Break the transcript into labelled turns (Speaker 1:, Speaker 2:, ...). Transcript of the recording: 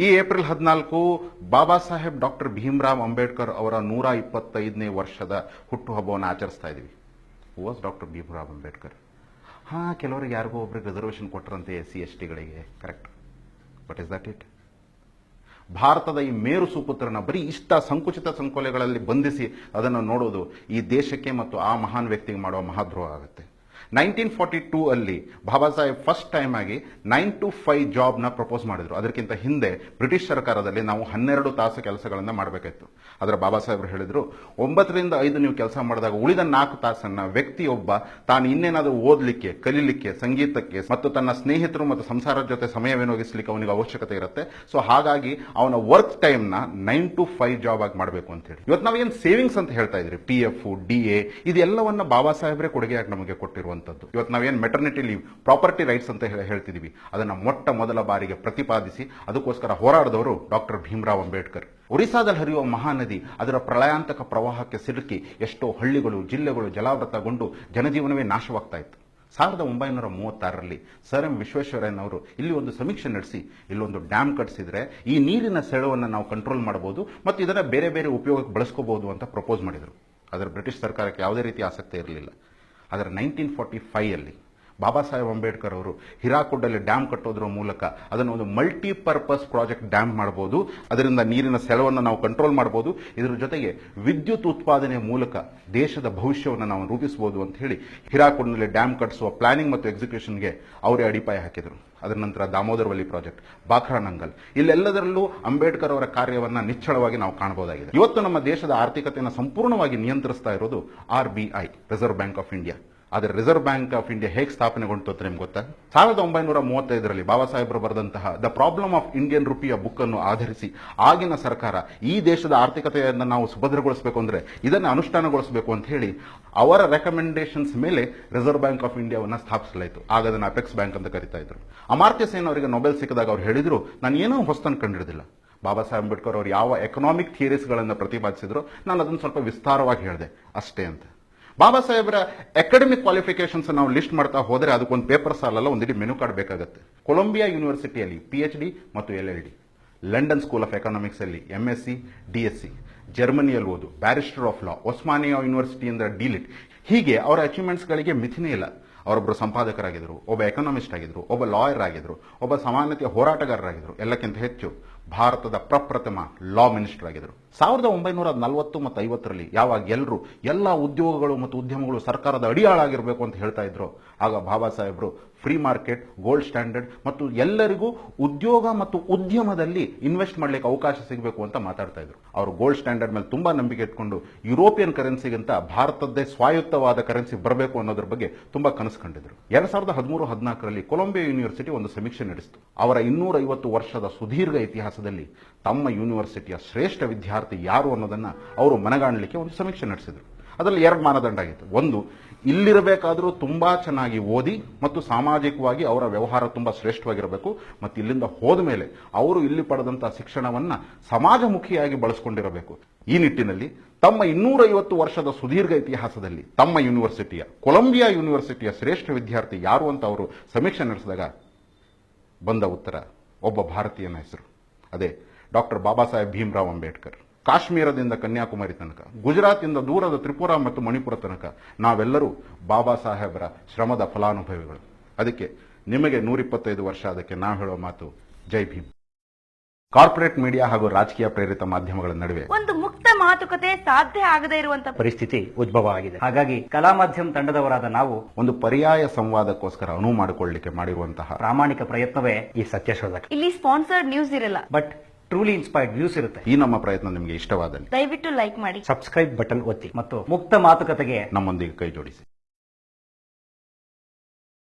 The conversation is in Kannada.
Speaker 1: ಈ ಏಪ್ರಿಲ್ 14 ಬಾಬಾ ಸಾಹೇಬ್ ಡಾಕ್ಟರ್ ಭೀಮರಾವ್ ಅಂಬೇಡ್ಕರ್ ಅವರ 125ನೇ ವರ್ಷದ ಹುಟ್ಟುಹಬ್ಬವನ್ನು ಆಚರಿಸ್ತಾ ಇದ್ದೀವಿ. Was doctor Bhimrao Ambedkar? ಕೆಲವರಿಗೆ ಯಾರಿಗೋ ಒಬ್ಬರಿಗೆ ರಿಸರ್ವೇಷನ್ ಕೊಟ್ಟರಂತೆ SC/STಗಳಿಗೆ, correct. But is that it? ಭಾರತದ ಈ ಮೇರು ಸುಪುತ್ರನ ಬರೀ ಇಷ್ಟ ಸಂಕುಚಿತ ಸಂಕೋಲೆಗಳಲ್ಲಿ ಬಂಧಿಸಿ ಅದನ್ನು ನೋಡೋದು ಈ ದೇಶಕ್ಕೆ ಮತ್ತು ಆ ಮಹಾನ್ ವ್ಯಕ್ತಿಗೆ ಮಾಡುವ ಮಹಾದ್ರೋಹ ಆಗುತ್ತೆ. 1942 ಅಲ್ಲಿ ಬಾಬಾ ಸಾಹೇಬ್ ಫಸ್ಟ್ ಟೈಮ್ ಆಗಿ 9 to 5 ಜಾಬ್ನ ಪ್ರಪೋಸ್ ಮಾಡಿದ್ರು. ಅದಕ್ಕಿಂತ ಹಿಂದೆ ಬ್ರಿಟಿಷ್ ಸರ್ಕಾರದಲ್ಲಿ ನಾವು 12 ತಾಸು ಕೆಲಸಗಳನ್ನು ಮಾಡಬೇಕಾಯ್ತು. ಆದರೆ ಬಾಬಾ ಸಾಹೇಬ್ರು ಹೇಳಿದ್ರು 9 ರಿಂದ 5 ನೀವು ಕೆಲಸ ಮಾಡಿದಾಗ ಉಳಿದ 4 ತಾಸನ್ನ ವ್ಯಕ್ತಿಯೊಬ್ಬ ತಾನು ಇನ್ನೇನಾದರೂ ಓದಲಿಕ್ಕೆ, ಕಲೀಲಿಕ್ಕೆ, ಸಂಗೀತಕ್ಕೆ ಮತ್ತು ತನ್ನ ಸ್ನೇಹಿತರು ಮತ್ತು ಸಂಸಾರದ ಜೊತೆ ಸಮಯ ವಿನಿಯೋಗಿಸಲಿಕ್ಕೆ ಅವನಿಗೆ ಅವಶ್ಯಕತೆ ಇರುತ್ತೆ. ಸೊ ಹಾಗಾಗಿ ಅವನ ವರ್ಕ್ ಟೈಮ್ನ 9 to 5 ಜಾಬ್ ಆಗಿ ಮಾಡಬೇಕು ಅಂತ ಹೇಳಿ ಇವತ್ತು ನಾವೇನು ಸೇವಿಂಗ್ಸ್ ಅಂತ ಹೇಳ್ತಾ ಇದ್ರಿ, PF, DA, ಇದೆಲ್ಲವನ್ನ ಬಾಬಾ ಸಾಹೇಬ್ರೆ ಕೊಡುಗೆಯಾಗಿ ನಮಗೆ ಕೊಟ್ಟಿರುವಂತದ್ದು. ಇವತ್ತು ನಾವೇನು ಮೆಟರ್ನಿಟಿ ಲೀವ್, ಪ್ರಾಪರ್ಟಿ ರೈಟ್ಸ್ ಅಂತ ಹೇಳ್ತಿದೀವಿ, ಅದನ್ನ ಮೊಟ್ಟ ಮೊದಲ ಬಾರಿಗೆ ಪ್ರತಿಪಾದಿಸಿ ಅದಕ್ಕೋಸ್ಕರ ಹೋರಾಡಿದವರು ಡಾಕ್ಟರ್ ಭೀಮರಾವ್ ಅಂಬೇಡ್ಕರ್. ಒರಿಸ್ಸಾದಲ್ಲಿ ಹರಿಯುವ ಮಹಾನದಿ ಅದರ ಪ್ರಳಯಾಂತಕ ಪ್ರವಾಹಕ್ಕೆ ಸಿಲುಕಿ ಎಷ್ಟೋ ಹಳ್ಳಿಗಳು, ಜಿಲ್ಲೆಗಳು ಜಲಾವೃತಗೊಂಡು ಜನಜೀವನವೇ ನಾಶವಾಗ್ತಾ ಇತ್ತು. 1936ರಲ್ಲಿ ಸರ್ ಎಂ ವಿಶ್ವೇಶ್ವರಯ್ಯನವರು ಇಲ್ಲಿ ಒಂದು ಸಮೀಕ್ಷೆ ನಡೆಸಿ ಇಲ್ಲೊಂದು ಡ್ಯಾಮ್ ಕಟ್ಟಿಸಿದ್ರೆ ಈ ನೀರಿನ ಸೆಳೆವನ್ನು ನಾವು ಕಂಟ್ರೋಲ್ ಮಾಡಬಹುದು ಮತ್ತು ಇದನ್ನ ಬೇರೆ ಬೇರೆ ಉಪಯೋಗಕ್ಕೆ ಬಳಸ್ಕೋಬಹುದು ಅಂತ ಪ್ರಪೋಸ್ ಮಾಡಿದರು. ಅದರ ಬ್ರಿಟಿಷ್ ಸರ್ಕಾರಕ್ಕೆ ಯಾವುದೇ ರೀತಿ ಆಸಕ್ತಿ ಇರಲಿಲ್ಲ. ಆದರೆ 1945 ಬಾಬಾ ಸಾಹೇಬ್ ಅಂಬೇಡ್ಕರ್ ಅವರು ಹಿರಾಕುಡ್ಡಲ್ಲಿ ಡ್ಯಾಮ್ ಕಟ್ಟೋದ್ರ ಮೂಲಕ ಅದನ್ನು ಒಂದು ಮಲ್ಟಿಪರ್ಪಸ್ ಪ್ರಾಜೆಕ್ಟ್ ಡ್ಯಾಮ್ ಮಾಡಬಹುದು, ಅದರಿಂದ ನೀರಿನ ಸೆಳವನ್ನು ನಾವು ಕಂಟ್ರೋಲ್ ಮಾಡಬಹುದು, ಇದರ ಜೊತೆಗೆ ವಿದ್ಯುತ್ ಉತ್ಪಾದನೆ ಮೂಲಕ ದೇಶದ ಭವಿಷ್ಯವನ್ನು ನಾವು ರೂಪಿಸಬಹುದು ಅಂತ ಹೇಳಿ ಹಿರಾಕುಡ್ನಲ್ಲಿ ಡ್ಯಾಮ್ ಕಟ್ಟಿಸುವ ಪ್ಲಾನಿಂಗ್ ಮತ್ತು ಎಕ್ಸಿಕ್ಯೂಷನ್ಗೆ ಅವರೇ ಅಡಿಪಾಯ ಹಾಕಿದರು. ಅದರ ನಂತರ ದಾಮೋದರ್ ವಲ್ಲಿ ಪ್ರಾಜೆಕ್ಟ್, ಬಾಖ್ರಾ ನಂಗಲ್, ಇಲ್ಲೆಲ್ಲದರಲ್ಲೂ ಅಂಬೇಡ್ಕರ್ ಅವರ ಕಾರ್ಯವನ್ನ ನಿಚ್ಚಳವಾಗಿ ನಾವು ಕಾಣಬಹುದಾಗಿದೆ. ಇವತ್ತು ನಮ್ಮ ದೇಶದ ಆರ್ಥಿಕತೆಯನ್ನು ಸಂಪೂರ್ಣವಾಗಿ ನಿಯಂತ್ರಿಸ್ತಾ ಇರೋದು RBI, reserve bank of India. ಆದರೆ ರಿಸರ್ವ್ ಬ್ಯಾಂಕ್ ಆಫ್ ಇಂಡಿಯಾ ಹೇಗೆ ಸ್ಥಾಪನೆಗೊಂಡು ಅಂತ ನಿಮ್ಗೆ ಗೊತ್ತಾ? 1935ರಲ್ಲಿ ಬಾಬಾ ಸಾಹೇಬರು ಬರೆದಂತಹ the problem of Indian rupee book ಅನ್ನು ಆಧರಿಸಿ ಆಗಿನ ಸರ್ಕಾರ ಈ ದೇಶದ ಆರ್ಥಿಕತೆಯನ್ನು ನಾವು ಸುಭದ್ರಗೊಳಿಸಬೇಕು ಅಂದ್ರೆ ಇದನ್ನು ಅನುಷ್ಠಾನಗೊಳಿಸಬೇಕು ಅಂತ ಹೇಳಿ ಅವರ ರೆಕಮೆಂಡೇಶನ್ಸ್ ಮೇಲೆ ರಿಸರ್ವ್ ಬ್ಯಾಂಕ್ ಆಫ್ ಇಂಡಿಯಾವನ್ನು ಸ್ಥಾಪಿಸಲಾಯಿತು. ಆಗ ಅದನ್ನು ಅಪೆಕ್ಸ್ ಬ್ಯಾಂಕ್ ಅಂತ ಕರೀತಾ ಇದ್ರು. ಅಮರ್ತ್ಯ ಸೇನ್ ಅವರಿಗೆ ನೊಬೆಲ್ ಸಿಕ್ಕಿದಾಗ ಅವ್ರು ಹೇಳಿದ್ರು, ನಾನು ಏನೂ ಹೊಸತನ್ನು ಕಂಡಿಡಿದಿಲ್ಲ. ಬಾಬಾ ಸಾಹೇಬ್ ಅಂಬೇಡ್ಕರ್ ಅವರು ಯಾವ ಎಕನಾಮಿಕ್ ಥಿಯರೀಸ್ಗಳನ್ನು ಪ್ರತಿಪಾದಿಸಿದ್ರು ನಾನು ಅದನ್ನು ಸ್ವಲ್ಪ ವಿಸ್ತಾರವಾಗಿ ಹೇಳಿದೆ ಅಷ್ಟೇ ಅಂತ. ಬಾಬಾ ಸಾಹೇಬರ ಅಕಾಡೆಮಿಕ್ ಕ್ವಾಲಿಫಿಕೇಶನ್ಸ್ ನಾವು ಲಿಸ್ಟ್ ಮಾಡ್ತಾ ಹೋದರೆ ಅದಕ್ಕೊಂದು ಪೇಪರ್ ಸಾಲಲ್ಲ, ಒಂದಿಡೀ ಮೆನು ಕಾರ್ಡ್ ಬೇಕಾಗುತ್ತೆ. ಕೊಲಂಬಿಯಾ ಯೂನಿವರ್ಸಿಟಿಯಲ್ಲಿ PhD ಮತ್ತು LLD, London school of economics ಅಲ್ಲಿ MSc, DSc, ಜರ್ಮನಿಯಲ್ಲಿ ಓದು, barrister of law, Osmania ಯೂನಿವರ್ಸಿಟಿಯಿಂದ D.Litt. ಹೀಗೆ ಅವರ ಅಚೀವ್ಮೆಂಟ್ಸ್ಗಳಿಗೆ ಮಿತಿನೇ ಇಲ್ಲ. ಅವರೊಬ್ಬರು ಸಂಪಾದಕರಾಗಿದ್ದರು, ಒಬ್ಬ ಎಕನಾಮಿಸ್ಟ್ ಆಗಿದ್ರು, ಒಬ್ಬ ಲಾಯರ್ ಆಗಿದ್ರು, ಒಬ್ಬ ಸಮಾನತೆಯ ಹೋರಾಟಗಾರರಾಗಿದ್ರು, ಎಲ್ಲಕ್ಕಿಂತ ಹೆಚ್ಚು ಭಾರತದ ಪ್ರಪ್ರಥಮ ಲಾ ಮಿನಿಸ್ಟರ್ ಆಗಿದ್ರು. 1940 ಮತ್ತು 50ರಲ್ಲಿ ಯಾವಾಗ ಎಲ್ಲರೂ ಎಲ್ಲ ಉದ್ಯೋಗಗಳು ಮತ್ತು ಉದ್ಯಮಗಳು ಸರ್ಕಾರದ ಅಡಿಯಾಳಾಗಿರಬೇಕು ಅಂತ ಹೇಳ್ತಾ ಇದ್ರು, ಆಗ ಬಾಬಾ ಸಾಹೇಬರು ಫ್ರೀ ಮಾರ್ಕೆಟ್, ಗೋಲ್ಡ್ ಸ್ಟ್ಯಾಂಡರ್ಡ್ ಮತ್ತು ಎಲ್ಲರಿಗೂ ಉದ್ಯೋಗ ಮತ್ತು ಉದ್ಯಮದಲ್ಲಿ ಇನ್ವೆಸ್ಟ್ ಮಾಡ್ಲಿಕ್ಕೆ ಅವಕಾಶ ಸಿಗಬೇಕು ಅಂತ ಮಾತಾಡ್ತಾ ಇದ್ರು. ಅವರು ಗೋಲ್ಡ್ ಸ್ಟ್ಯಾಂಡರ್ಡ್ ಮೇಲೆ ತುಂಬಾ ನಂಬಿಕೆ ಇಟ್ಕೊಂಡು ಯುರೋಪಿಯನ್ ಕರೆನ್ಸಿಗಿಂತ ಭಾರತದ್ದೇ ಸ್ವಾಯತ್ತವಾದ ಕರೆನ್ಸಿ ಬರಬೇಕು ಅನ್ನೋದ್ರ ಬಗ್ಗೆ ತುಂಬಾ ಕನಸು ಕಂಡಿದ್ರು. 2013-14ರಲ್ಲಿ ಕೊಲಂಬಿಯಾ ಯೂನಿವರ್ಸಿಟಿ ಒಂದು ಸಮೀಕ್ಷೆ ನಡೆಸಿತು. ಅವರ 250 ವರ್ಷದ ಸುದೀರ್ಘ ಇತಿಹಾಸದಲ್ಲಿ ತಮ್ಮ ಯೂನಿವರ್ಸಿಟಿಯ ಶ್ರೇಷ್ಠ ವಿದ್ಯಾರ್ಥಿ ಯಾರು ಅನ್ನೋದನ್ನ ಅವರು ಮನಗಾಣಲಿಕ್ಕೆ ಒಂದು ಸಮೀಕ್ಷೆ ನಡೆಸಿದ್ರು. ಅದರಲ್ಲಿ 2 ಮಾನದಂಡ ಆಗಿತ್ತು. ಒಂದು, ಇಲ್ಲಿರಬೇಕಾದರೂ ತುಂಬಾ ಚೆನ್ನಾಗಿ ಓದಿ ಮತ್ತು ಸಾಮಾಜಿಕವಾಗಿ ಅವರ ವ್ಯವಹಾರ ತುಂಬಾ ಶ್ರೇಷ್ಠವಾಗಿರಬೇಕು ಮತ್ತು ಇಲ್ಲಿಂದ ಹೋದ ಮೇಲೆ ಅವರು ಇಲ್ಲಿ ಪಡೆದಂತಹ ಶಿಕ್ಷಣವನ್ನ ಸಮಾಜಮುಖಿಯಾಗಿ ಬಳಸಿಕೊಂಡಿರಬೇಕು. ಈ ನಿಟ್ಟಿನಲ್ಲಿ ತಮ್ಮ 250 ವರ್ಷದ ಸುದೀರ್ಘ ಇತಿಹಾಸದಲ್ಲಿ ತಮ್ಮ ಯೂನಿವರ್ಸಿಟಿಯ, ಕೊಲಂಬಿಯಾ ಯೂನಿವರ್ಸಿಟಿಯ ಶ್ರೇಷ್ಠ ವಿದ್ಯಾರ್ಥಿ ಯಾರು ಅಂತ ಅವರು ಸಮೀಕ್ಷೆ ನಡೆಸಿದಾಗ ಬಂದ ಉತ್ತರ ಒಬ್ಬ ಭಾರತೀಯನ ಹೆಸರು, ಅದೇ ಡಾಕ್ಟರ್ ಬಾಬಾ ಸಾಹೇಬ್ ಭೀಮರಾವ್ ಅಂಬೇಡ್ಕರ್. ಕಾಶ್ಮೀರದಿಂದ ಕನ್ಯಾಕುಮಾರಿ ತನಕ, ಗುಜರಾತ್ನಿಂದ ದೂರದ ತ್ರಿಪುರಾ ಮತ್ತು ಮಣಿಪುರ ತನಕ ನಾವೆಲ್ಲರೂ ಬಾಬಾ ಸಾಹೇಬರ ಶ್ರಮದ ಫಲಾನುಭವಿಗಳು. ಅದಕ್ಕೆ ನಿಮಗೆ 125 ವರ್ಷ, ಅದಕ್ಕೆ ನಾವು ಹೇಳೋ ಮಾತು ಜೈ ಭೀಮ್. ಕಾರ್ಪೊರೇಟ್ ಮೀಡಿಯಾ ಹಾಗೂ ರಾಜಕೀಯ ಪ್ರೇರಿತ ಮಾಧ್ಯಮಗಳ ನಡುವೆ
Speaker 2: ಒಂದು ಮುಕ್ತ ಮಾತುಕತೆ ಸಾಧ್ಯ ಆಗದೇ ಇರುವಂತಹ
Speaker 3: ಪರಿಸ್ಥಿತಿ ಉದ್ಭವ ಆಗಿದೆ. ಹಾಗಾಗಿ ಕಲಾ ಮಾಧ್ಯಮ ತಂಡದವರಾದ ನಾವು
Speaker 1: ಒಂದು ಪರ್ಯಾಯ ಸಂವಾದಕ್ಕೋಸ್ಕರ ಅನುವು ಮಾಡಿಕೊಳ್ಳಲಿಕ್ಕೆ ಮಾಡಿರುವಂತಹ
Speaker 3: ಪ್ರಾಮಾಣಿಕ ಪ್ರಯತ್ನವೇ ಈ ಸತ್ಯಶೋಧಕ.
Speaker 2: ಇಲ್ಲಿ ಸ್ಪಾನ್ಸರ್ಡ್ ನ್ಯೂಸ್ ಇರಲ್ಲ,
Speaker 3: ಬಟ್ ಟ್ರೂಲಿ ಇನ್ಸ್ಪೈರ್ಡ್ ವ್ಯೂಸ್ ಇರುತ್ತೆ.
Speaker 1: ಈ ನಮ್ಮ ಪ್ರಯತ್ನ ನಿಮಗೆ ಇಷ್ಟವಾದಲ್ಲಿ
Speaker 2: ದಯವಿಟ್ಟು ಲೈಕ್ ಮಾಡಿ,
Speaker 3: ಸಬ್ಸ್ಕ್ರೈಬ್ ಬಟನ್ ಒತ್ತಿ ಮತ್ತು ಮುಕ್ತ ಮಾತುಕತೆಗೆ
Speaker 1: ನಮ್ಮೊಂದಿಗೆ ಕೈ ಜೋಡಿಸಿ.